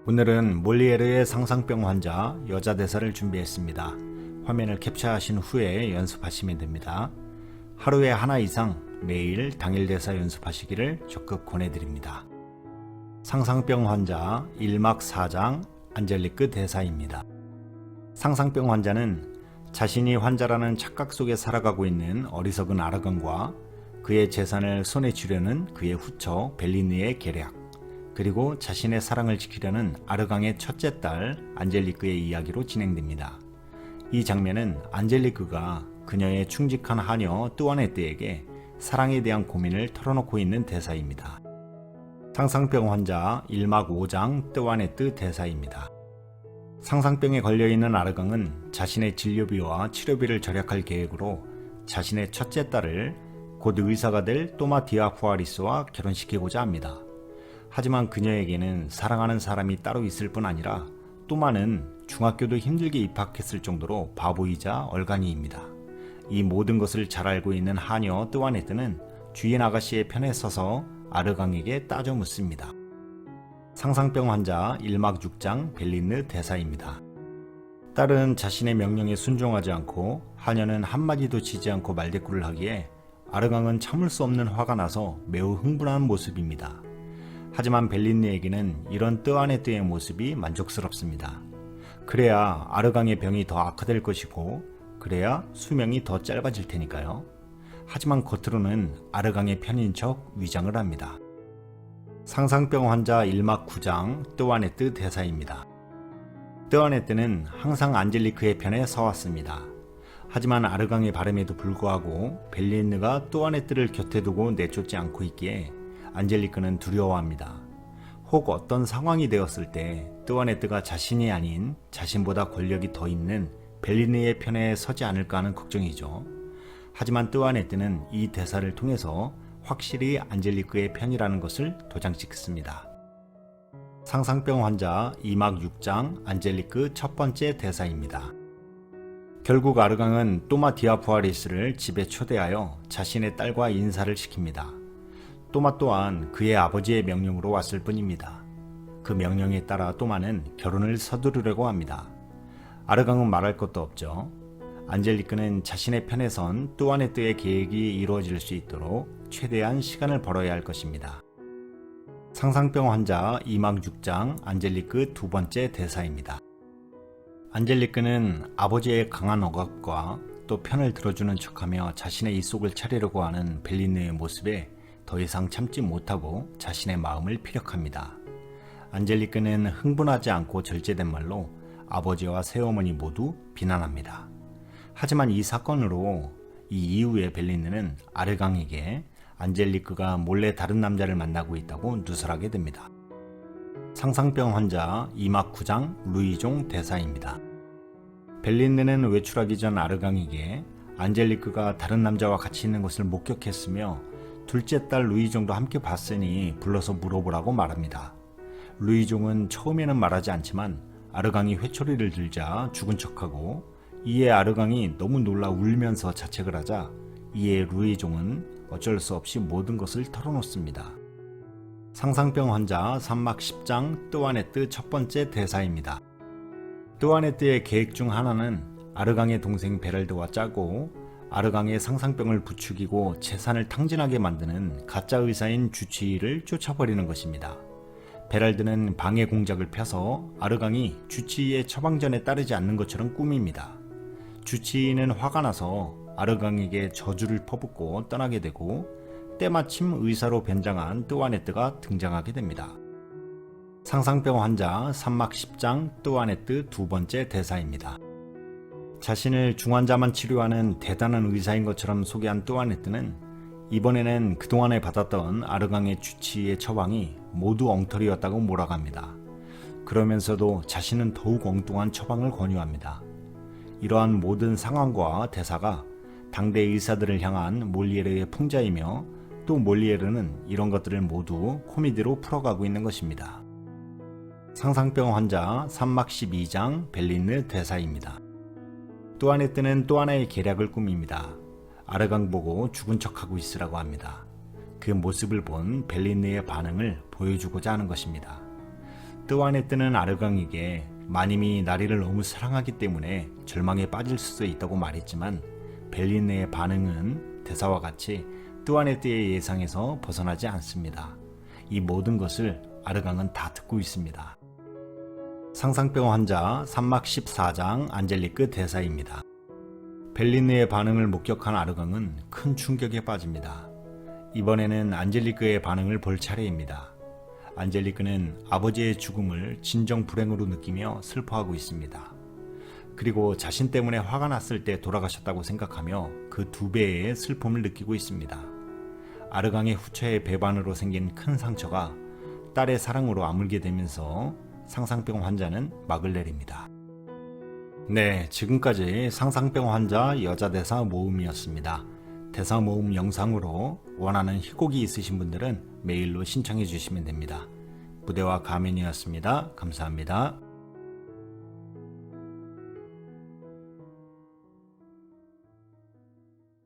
오늘은 몰리에르의 상상병 환자 여자 대사를 준비했습니다. 화면을 캡처하신 후에 연습하시면 됩니다. 하루에 하나 이상 매일 당일 대사 연습하시기를 적극 권해드립니다. 상상병 환자 1막 4장 안젤리크 대사입니다. 상상병 환자는 자신이 환자라는 착각 속에 살아가고 있는 어리석은 아르강과 그의 재산을 손에 쥐려는 그의 후처 벨리느의 계략, 그리고 자신의 사랑을 지키려는 아르강의 첫째 딸 안젤리크의 이야기로 진행됩니다. 이 장면은 안젤리크가 그녀의 충직한 하녀 뚜아네뜨에게 사랑에 대한 고민을 털어놓고 있는 대사입니다. 상상병 환자 1막 5장 뚜아네뜨 대사입니다. 상상병에 걸려있는 아르강은 자신의 진료비와 치료비를 절약할 계획으로 자신의 첫째 딸을 곧 의사가 될 또마 디아쿠아리스와 결혼시키고자 합니다. 하지만 그녀에게는 사랑하는 사람이 따로 있을 뿐 아니라 또마는 중학교도 힘들게 입학했을 정도로 바보이자 얼간이입니다. 이 모든 것을 잘 알고 있는 하녀 뚜아네뜨는 주인 아가씨의 편에 서서 아르강에게 따져 묻습니다. 상상병 환자 1막 6장 벨리느 대사입니다. 딸은 자신의 명령에 순종하지 않고 하녀는 한마디도 지지 않고 말대꾸를 하기에 아르강은 참을 수 없는 화가 나서 매우 흥분한 모습입니다. 하지만 벨리느에게는 이런 뚜아네뜨의 모습이 만족스럽습니다. 그래야 아르강의 병이 더 악화될 것이고 그래야 수명이 더 짧아질 테니까요. 하지만 겉으로는 아르강의 편인 척 위장을 합니다. 상상병 환자 1막 9장 뚜아네뜨 대사입니다. 뚜아네뜨는 항상 안젤리크의 편에 서왔습니다. 하지만 아르강의 바람에도 불구하고 벨리느가 뚜아네뜨를 곁에 두고 내쫓지 않고 있기에 안젤리크는 두려워합니다. 혹 어떤 상황이 되었을 때 뚜아네뜨가 자신이 아닌 자신보다 권력이 더 있는 벨리느의 편에 서지 않을까 하는 걱정이죠. 하지만 뚜아네뜨는 이 대사를 통해서 확실히 안젤리크의 편이라는 것을 도장찍습니다. 상상병 환자 2막 6장 안젤리크 첫 번째 대사입니다. 결국 아르강은 또마 디아쿠아리스를 집에 초대하여 자신의 딸과 인사를 시킵니다. 또마 또한 그의 아버지의 명령으로 왔을 뿐입니다. 그 명령에 따라 또마는 결혼을 서두르려고 합니다. 아르강은 말할 것도 없죠. 안젤리크는 자신의 편에 선 뚜아네뜨의 계획이 이루어질 수 있도록 최대한 시간을 벌어야 할 것입니다. 상상병 환자 2막 6장 안젤리크 두 번째 대사입니다. 안젤리크는 아버지의 강한 억압과 또 편을 들어주는 척하며 자신의 입속을 차리려고 하는 벨리느의 모습에 더 이상 참지 못하고 자신의 마음을 피력합니다. 안젤리크는 흥분하지 않고 절제된 말로 아버지와 새어머니 모두 비난합니다. 하지만 이 사건으로 이 이후에 벨리느는 아르강에게 안젤리크가 몰래 다른 남자를 만나고 있다고 누설하게 됩니다. 상상병 환자 2막 9장 루이종 대사입니다. 벨리느는 외출하기 전 아르강에게 안젤리크가 다른 남자와 같이 있는 것을 목격했으며 둘째 딸 루이종도 함께 봤으니 불러서 물어보라고 말합니다. 루이종은 처음에는 말하지 않지만 아르강이 회초리를 들자 죽은 척하고 이에 아르강이 너무 놀라 울면서 자책을 하자 이에 루이종은 어쩔 수 없이 모든 것을 털어놓습니다. 상상병 환자 3막 10장 뚜아네뜨 첫 번째 대사입니다. 뚜아네뜨의 계획 중 하나는 아르강의 동생 베랄드와 짜고 아르강의 상상병을 부추기고 재산을 탕진하게 만드는 가짜 의사인 주치의를 쫓아버리는 것입니다. 베랄드는 방해 공작을 펴서 아르강이 주치의의 처방전에 따르지 않는 것처럼 꾸밉니다. 주치의는 화가 나서 아르강에게 저주를 퍼붓고 떠나게 되고 때마침 의사로 변장한 뚜아네뜨가 등장하게 됩니다. 상상병 환자 3막 10장 뚜아네뜨 두 번째 대사입니다. 자신을 중환자만 치료하는 대단한 의사인 것처럼 소개한 뚜아네뜨는 이번에는 그동안에 받았던 아르강의 주치의의 처방이 모두 엉터리였다고 몰아갑니다. 그러면서도 자신은 더욱 엉뚱한 처방을 권유합니다. 이러한 모든 상황과 대사가 당대 의사들을 향한 몰리에르의 풍자이며 또 몰리에르는 이런 것들을 모두 코미디로 풀어가고 있는 것입니다. 상상병 환자 3막 12장 벨리느 대사입니다. 뚜아네뜨는 또 하나의 계략을 꾸밉니다. 아르강 보고 죽은 척하고 있으라고 합니다. 그 모습을 본 벨리느의 반응을 보여주고자 하는 것입니다. 뜰 안에 뜨는 아르강에게 마님이 나리를 너무 사랑하기 때문에 절망에 빠질 수도 있다고 말했지만 벨린네의 반응은 대사와 같이 뚜아네뜨의 예상에서 벗어나지 않습니다. 이 모든 것을 아르강은 다 듣고 있습니다. 상상병 환자 3막 14장 안젤리크 대사입니다. 벨린네의 반응을 목격한 아르강은 큰 충격에 빠집니다. 이번에는 안젤리크의 반응을 볼 차례입니다. 안젤리크는 아버지의 죽음을 진정 불행으로 느끼며 슬퍼하고 있습니다. 그리고 자신 때문에 화가 났을 때 돌아가셨다고 생각하며 그 2배의 슬픔을 느끼고 있습니다. 아르강의 후처의 배반으로 생긴 큰 상처가 딸의 사랑으로 아물게 되면서 상상병 환자는 막을 내립니다. 네, 지금까지 상상병 환자 여자 대사 모음이었습니다. 대사 모음 영상으로 원하는 희곡이 있으신 분들은 메일로 신청해 주시면 됩니다. 부대와 가면이었습니다. 감사합니다.